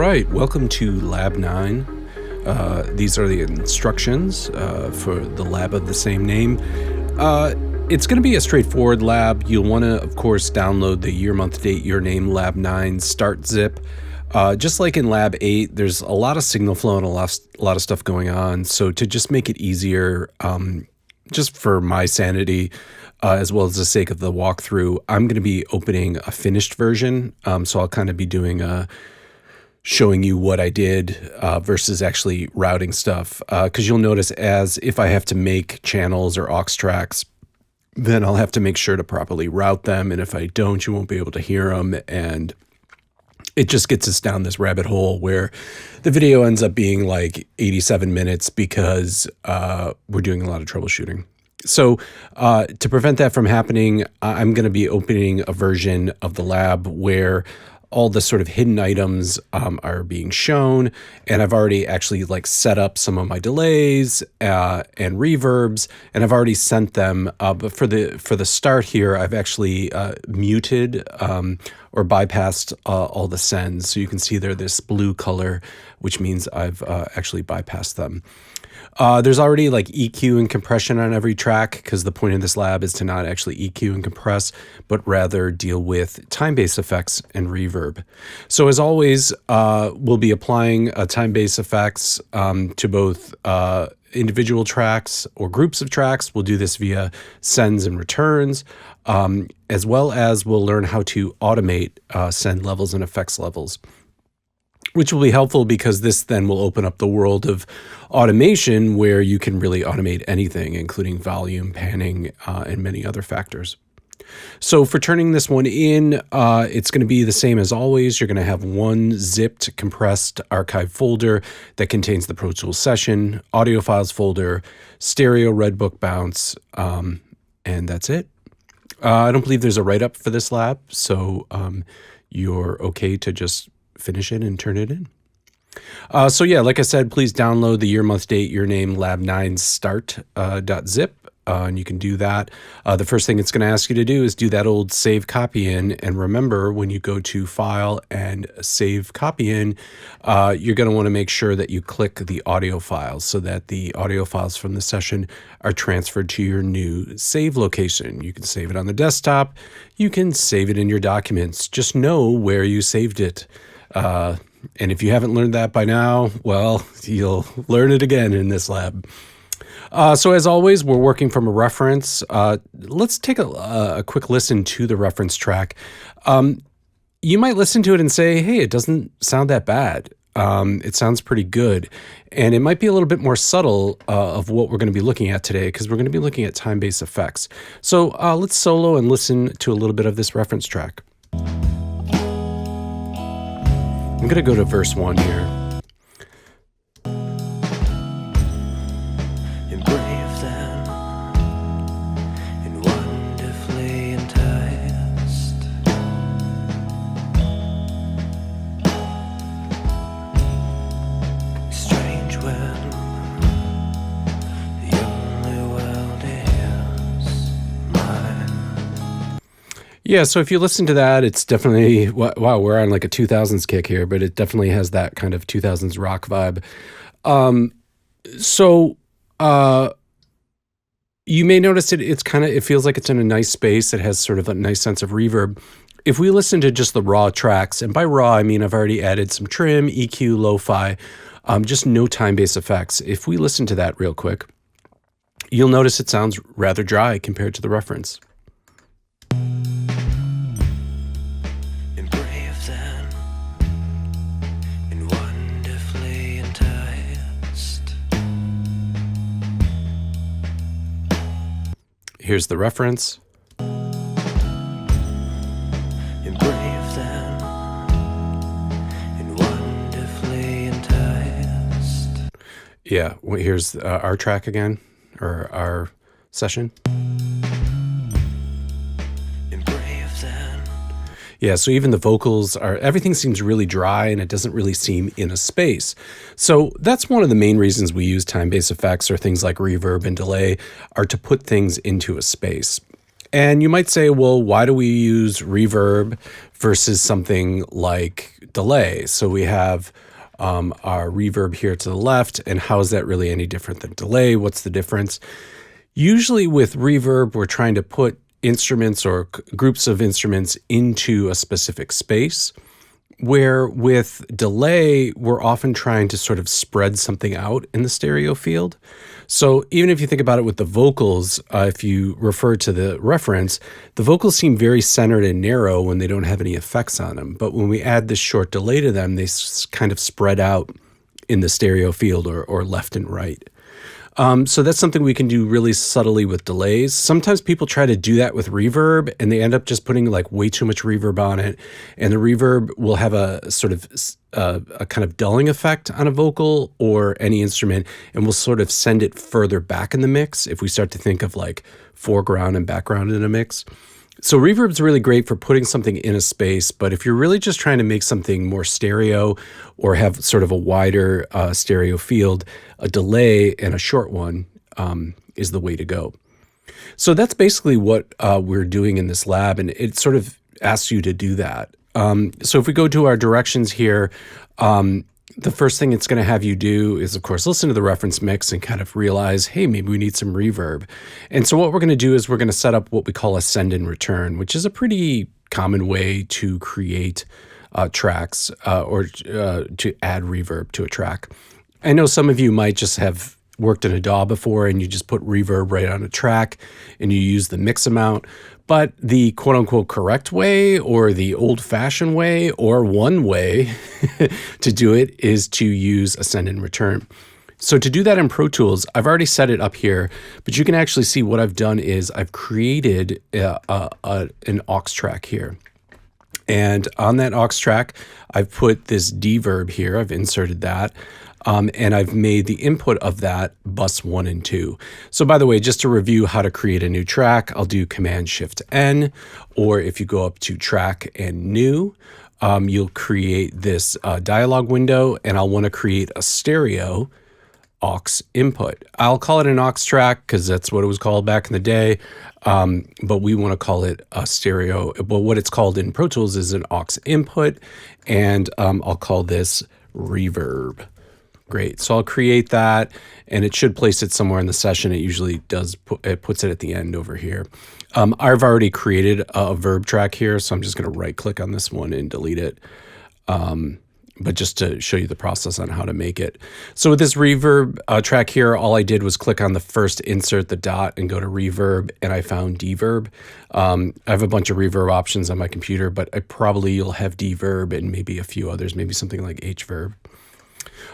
right, welcome to Lab 9. These are the instructions for the lab of the same name. It's going to be a straightforward lab. You'll want to, of course, download the year, month, date, your name, Lab 9 start zip. Just like in Lab 8, there's a lot of signal flow and a lot of stuff going on. So to just make it easier, just for my sanity, as well as the sake of the walkthrough, I'm going to be opening a finished version. So I'll kind of be doing showing you what I did versus actually routing stuff. Because you'll notice as if I have to make channels or aux tracks, then I'll have to make sure to properly route them. And if I don't, you won't be able to hear them. And it just gets us down this rabbit hole where the video ends up being like 87 minutes because we're doing a lot of troubleshooting. So to prevent that from happening, I'm going to be opening a version of the lab where all the sort of hidden items are being shown, and I've already actually like set up some of my delays and reverbs, and I've already sent them. But for the start here, I've actually muted or bypassed all the sends, so you can see they're this blue color, which means I've actually bypassed them. There's already like EQ and compression on every track because the point of this lab is to not actually EQ and compress, but rather deal with time-based effects and reverb. So as always, we'll be applying time-based effects to both individual tracks or groups of tracks. We'll do this via sends and returns, as well as we'll learn how to automate send levels and effects levels, which will be helpful because this then will open up the world of automation where you can really automate anything, including volume, panning, and many other factors. So for turning this one in, it's going to be the same as always. You're going to have one zipped, compressed archive folder that contains the Pro Tools session, audio files folder, stereo Redbook bounce, and that's it. I don't believe there's a write-up for this lab, so you're okay to just finish it and turn it in. So yeah, like I said, please download the year, month, date, your name, lab 9 start.zip, and you can do that. The first thing it's going to ask you to do is do that old save copy in. And remember, when you go to file and save copy in, you're going to want to make sure that you click the audio files so that the audio files from the session are transferred to your new save location. You can save it on the desktop. You can save it in your documents. Just know where you saved it. And if you haven't learned that by now, well, you'll learn it again in this lab. So as always, we're working from a reference. Let's take a quick listen to the reference track. You might listen to it and say, hey, it doesn't sound that bad. It sounds pretty good. And it might be a little bit more subtle of what we're going to be looking at today because we're going to be looking at time-based effects. So let's solo and listen to a little bit of this reference track. I'm going to go to verse 1 here. Yeah, so if you listen to that, it's definitely, wow, we're on like a 2000s kick here, but it definitely has that kind of 2000s rock vibe. You may notice it feels like it's in a nice space. It has sort of a nice sense of reverb. If we listen to just the raw tracks, and by raw, I mean I've already added some trim, EQ, lo-fi, just no time-based effects. If we listen to that real quick, you'll notice it sounds rather dry compared to the reference. Here's the reference. Yeah, well, here's our track again, or our session. Yeah, so even the vocals everything seems really dry and it doesn't really seem in a space. So that's one of the main reasons we use time-based effects or things like reverb and delay are to put things into a space. And you might say, well, why do we use reverb versus something like delay? So we have our reverb here to the left, and how is that really any different than delay? What's the difference? Usually with reverb, we're trying to put instruments or groups of instruments into a specific space, where with delay, we're often trying to sort of spread something out in the stereo field. So even if you think about it with the vocals, if you refer to the reference, the vocals seem very centered and narrow when they don't have any effects on them. But when we add this short delay to them, they kind of spread out in the stereo field or left and right. So that's something we can do really subtly with delays. Sometimes people try to do that with reverb and they end up just putting like way too much reverb on it. And the reverb will have a sort of a kind of dulling effect on a vocal or any instrument, and we'll sort of send it further back in the mix if we start to think of like foreground and background in a mix. So reverb's really great for putting something in a space, but if you're really just trying to make something more stereo or have sort of a wider stereo field, a delay and a short one is the way to go. So that's basically what we're doing in this lab, and it sort of asks you to do that. So if we go to our directions here, the first thing it's going to have you do is, of course, listen to the reference mix and kind of realize, hey, maybe we need some reverb. And so what we're going to do is we're going to set up what we call a send and return, which is a pretty common way to create tracks or to add reverb to a track. I know some of you might just have worked in a DAW before and you just put reverb right on a track and you use the mix amount. But the quote unquote correct way, or the old fashioned way, or one way to do it is to use a send and return. So to do that in Pro Tools, I've already set it up here, but you can actually see what I've done is I've created an aux track here. And on that aux track, I've put this deverb here. I've inserted that. And I've made the input of that bus 1 and 2. So by the way, just to review how to create a new track, I'll do Command-Shift-N, or if you go up to Track and New, you'll create this dialog window, and I'll want to create a stereo aux input. I'll call it an aux track because that's what it was called back in the day, but we want to call it a stereo. Well, what it's called in Pro Tools is an aux input, and I'll call this reverb. Great. So I'll create that, and it should place it somewhere in the session. It usually does. It puts it at the end over here. I've already created a verb track here, so I'm just going to right-click on this one and delete it. But just to show you the process on how to make it. So with this reverb track here, all I did was click on the first insert, the dot, and go to reverb, and I found deverb. I have a bunch of reverb options on my computer, but you'll have deverb and maybe a few others, maybe something like hverb.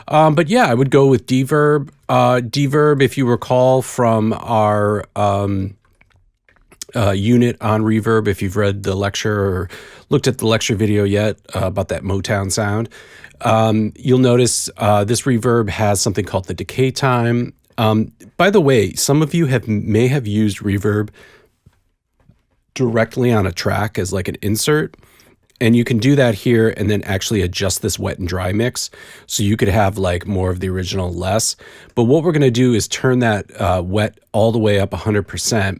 But yeah, I would go with deverb. Deverb, if you recall from our unit on reverb, if you've read the lecture or looked at the lecture video yet about that Motown sound, you'll notice this reverb has something called the decay time. By the way, some of you may have used reverb directly on a track as like an insert. And you can do that here and then actually adjust this wet and dry mix. So you could have like more of the original, less. But what we're going to do is turn that wet all the way up 100%,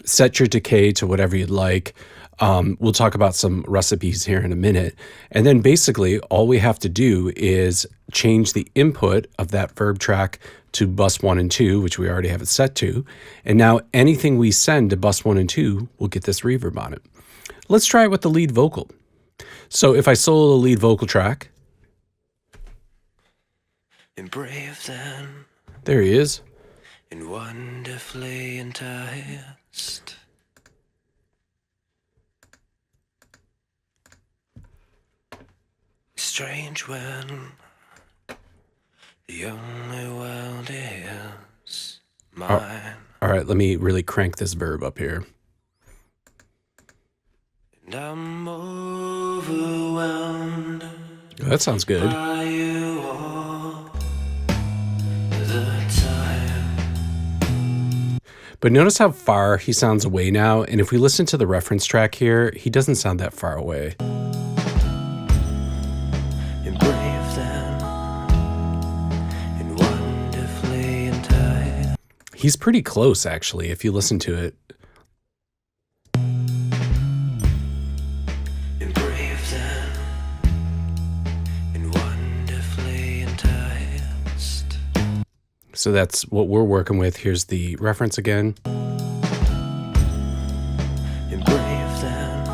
set your decay to whatever you'd like. We'll talk about some recipes here in a minute. And then basically all we have to do is change the input of that verb track to bus 1 and 2, which we already have it set to. And now anything we send to bus 1 and 2 will get this reverb on it. Let's try it with the lead vocal. So if I solo the lead vocal track, and brave then, there he is. and wonderfully enticed. Strange when the only world is mine. All right, let me really crank this verb up here. And I'm overwhelmed. Oh, that sounds good. By you all the time. But notice how far he sounds away now. And if we listen to the reference track here, he doesn't sound that far away. And brave then, and wonderfully enticed. He's pretty close, actually, if you listen to it. So that's what we're working with. Here's the reference again. And brave them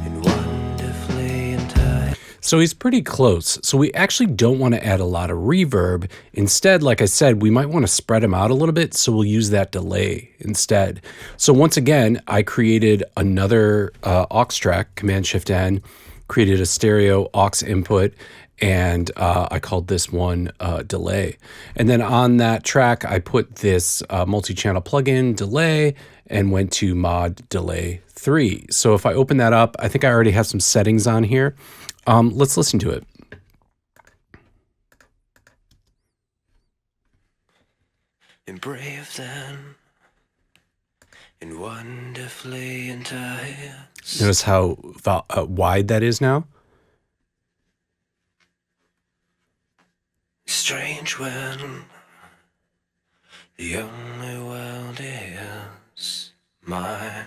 and wonderfully enticed. So he's pretty close. So we actually don't want to add a lot of reverb. Instead, like I said, we might want to spread him out a little bit. So we'll use that delay instead. So once again, I created another aux track, Command-Shift-N, created a stereo aux input, and I called this one delay. And then on that track, I put this multi-channel plugin delay and went to mod delay 3. So if I open that up, I think I already have some settings on here. Let's listen to it. And brave them and wonderfully enticed. Notice how wide that is now. Strange when the only world is mine.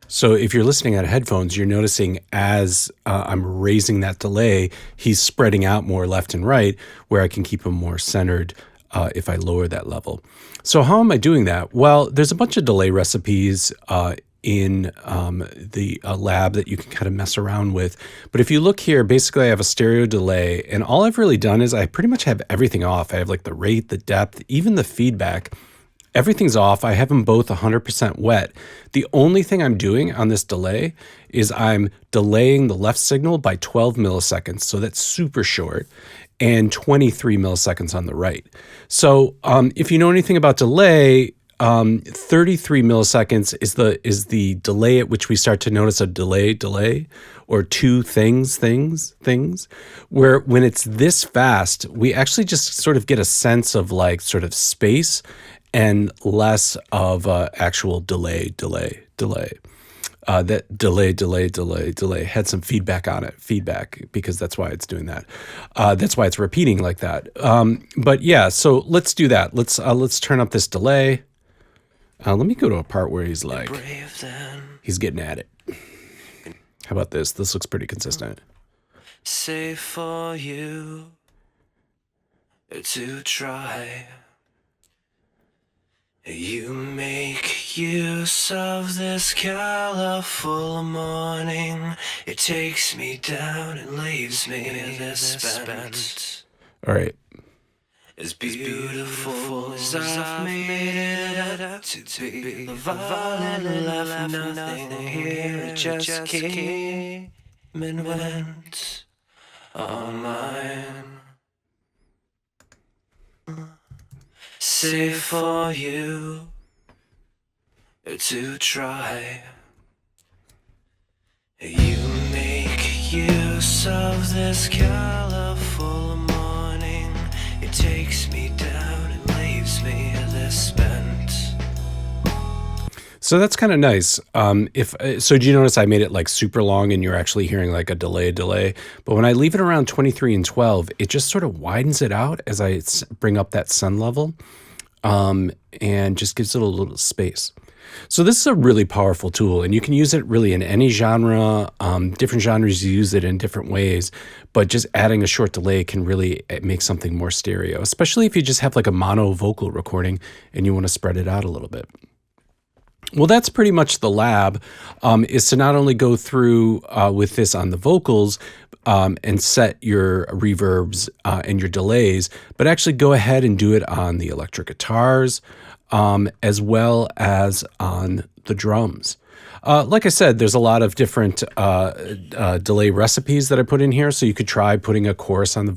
So if you're listening on headphones, you're noticing as I'm raising that delay, he's spreading out more left and right, where I can keep him more centered if I lower that level. So how am I doing that? Well, there's a bunch of delay recipes in the lab that you can kind of mess around with. But if you look here, basically I have a stereo delay, and all I've really done is I pretty much have everything off. I have like the rate, the depth, even the feedback. Everything's off. I have them both 100% wet. The only thing I'm doing on this delay is I'm delaying the left signal by 12 milliseconds. So that's super short, and 23 milliseconds on the right. So if you know anything about delay, 33 milliseconds is the delay at which we start to notice a delay, or two things, where when it's this fast, we actually just sort of get a sense of like sort of space and less of actual delay. That delay had some feedback on it, because that's why it's doing that. That's why it's repeating like that. But yeah, so let's do that. Let's turn up this delay. Let me go to a part where he's like, he's getting at it. How about this? This looks pretty consistent. Safe for you to try. You make use of this colorful morning. It takes me down and leaves me this spent. All right. As beautiful as I've made it out to be. The violin left nothing here. It just came and went on mine. Safe for you to try. You make use of this colorful morning. It takes me down and leaves me this spent. So that's kind of nice. So do you notice I made it like super long and you're actually hearing like a delay? But when I leave it around 23 and 12, it just sort of widens it out as I bring up that sun level, and just gives it a little space. So this is a really powerful tool, and you can use it really in any genre. Different genres use it in different ways, but just adding a short delay can really make something more stereo, especially if you just have like a mono vocal recording and you want to spread it out a little bit. Well, that's pretty much the lab, is to not only go through with this on the vocals and set your reverbs and your delays, but actually go ahead and do it on the electric guitars, as well as on the drums. Like I said, there's a lot of different delay recipes that I put in here, so you could try putting a chorus on the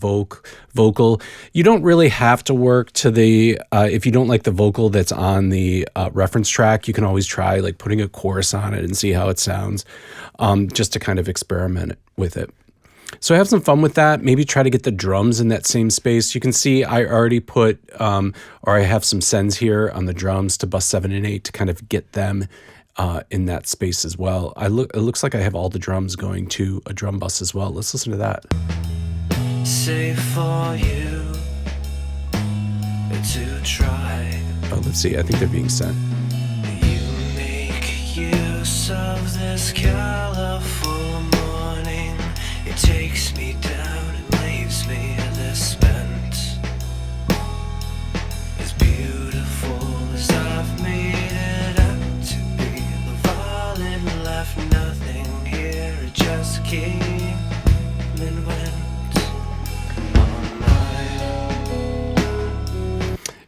vocal. You don't really have to work to the, if you don't like the vocal that's on the reference track, you can always try like putting a chorus on it and see how it sounds, just to kind of experiment with it. So have some fun with that. Maybe try to get the drums in that same space. You can see I already put, or I have some sends here on the drums to bus 7 and 8 to kind of get them in that space as well. It looks like I have all the drums going to a drum bus as well. Let's listen to that. Safe for you to try. Oh, let's see. I think they're being sent. You make use of this colorful morning. It takes me down and leaves me this spent.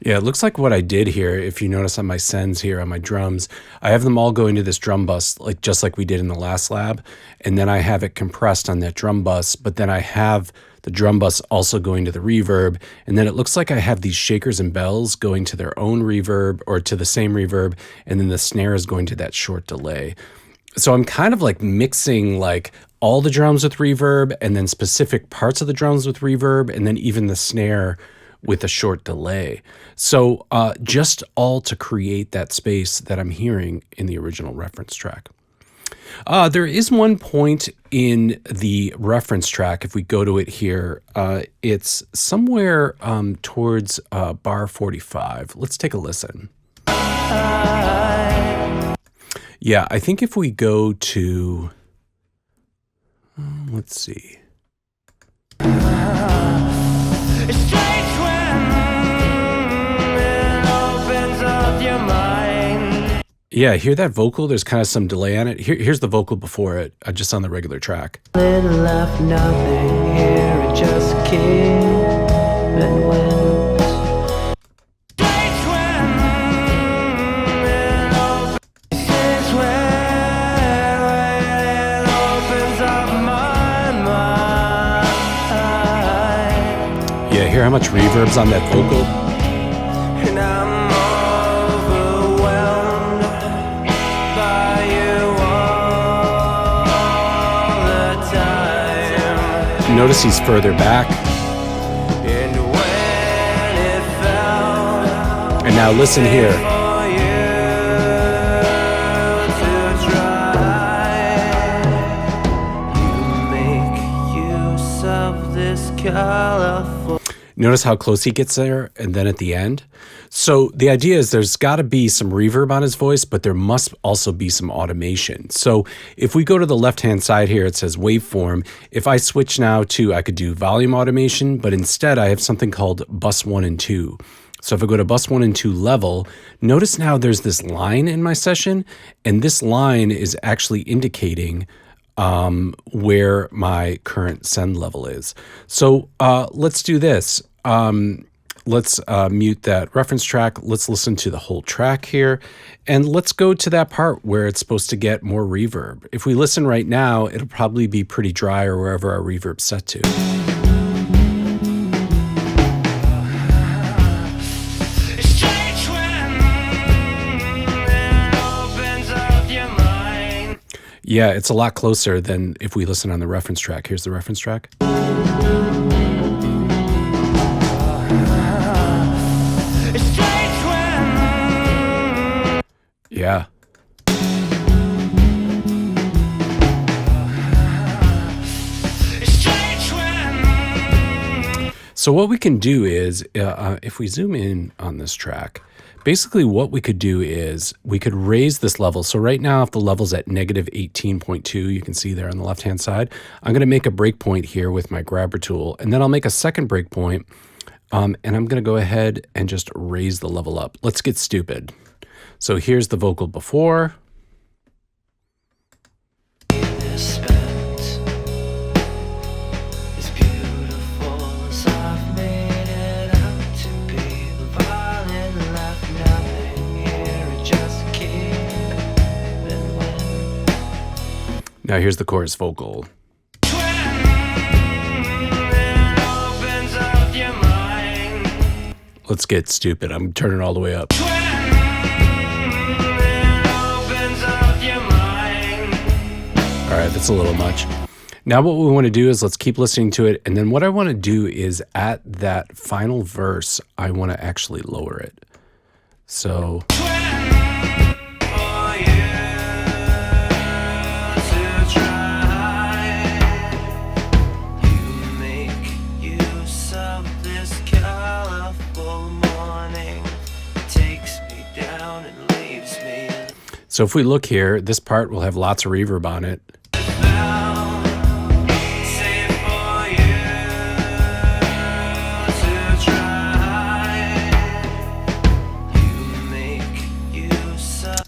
Yeah, it looks like what I did here, if you notice on my sends here on my drums, I have them all go into this drum bus, like just like we did in the last lab. And then I have it compressed on that drum bus, but then I have the drum bus also going to the reverb. And then it looks like I have these shakers and bells going to their own reverb or to the same reverb. And then the snare is going to that short delay. So I'm kind of like mixing like all the drums with reverb and then specific parts of the drums with reverb and then even the snare with a short delay. So just all to create that space that I'm hearing in the original reference track. There is one point in the reference track, if we go to it here, it's somewhere towards bar 45. Let's take a listen. Yeah, I think if we go to, let's see. Yeah, hear that vocal? There's kind of some delay on it. Here's the vocal before it, just on the regular track. Little left, nothing here, it just came and went. Yeah, hear how much reverb's on that vocal? And I'm overwhelmed by you all the time. Notice he's further back. And when it fell, And now listen here. for you to try, you make use of this colorful. Notice how close he gets there and then at the end. So the idea is there's got to be some reverb on his voice, but there must also be some automation. So if we go to the left-hand side here, it says waveform. If I switch now to, I could do volume automation, but instead I have something called bus 1 and 2. So if I go to bus 1 and 2 level, notice now there's this line in my session, and this line is actually indicating where my current send level is. So let's do this. Let's mute that reference track. Let's listen to the whole track here. And let's go to that part where it's supposed to get more reverb. If we listen right now, it'll probably be pretty dry or wherever our reverb's set to. Yeah, it's a lot closer than if we listen on the reference track. Here's the reference track. Yeah. So what we can do is, if we zoom in on this track, basically what we could do is we could raise this level. So right now, if the level's at negative 18.2, you can see there on the left-hand side, I'm going to make a breakpoint here with my grabber tool, and then I'll make a second breakpoint, and I'm going to go ahead and just raise the level up. Let's get stupid. So here's the vocal before. Now here's the chorus vocal. Let's get stupid. I'm turning all the way up. All right, that's a little much. Now what we want to do is let's keep listening to it. And then what I want to do is at that final verse, I want to actually lower it. So... So if we look here, this part will have lots of reverb on it.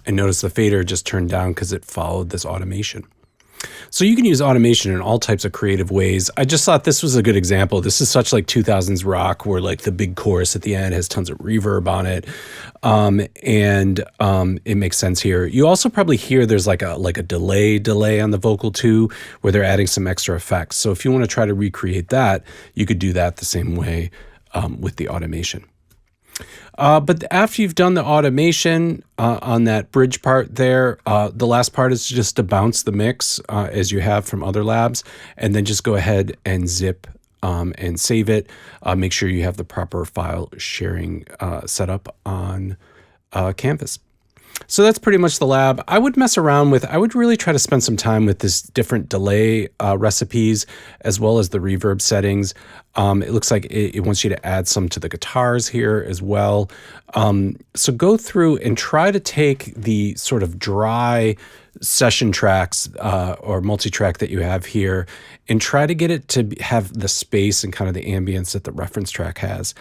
And notice the fader just turned down because it followed this automation. So you can use automation in all types of creative ways. I just thought this was a good example. This is such like 2000s rock where like the big chorus at the end has tons of reverb on it. It makes sense here. You also probably hear there's like a delay on the vocal too, where they're adding some extra effects. So if you want to try to recreate that, you could do that the same way with the automation. But after you've done the automation on that bridge part there, the last part is just to bounce the mix as you have from other labs, and then just go ahead and zip and save it. Make sure you have the proper file sharing set up on Canvas. So that's pretty much the lab. I would really try to spend some time with this different delay recipes as well as the reverb settings. It looks like it wants you to add some to the guitars here as well. So go through and try to take the sort of dry session tracks or multi-track that you have here and try to get it to have the space and kind of the ambience that the reference track has.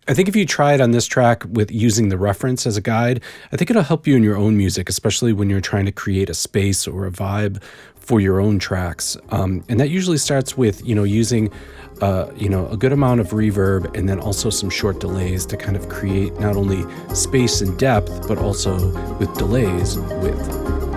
I think if you try it on this track with using the reference as a guide, I think it'll help you in your own music, especially when you're trying to create a space or a vibe for your own tracks. And that usually starts with, using, a good amount of reverb and then also some short delays to kind of create not only space and depth, but also with delays, width.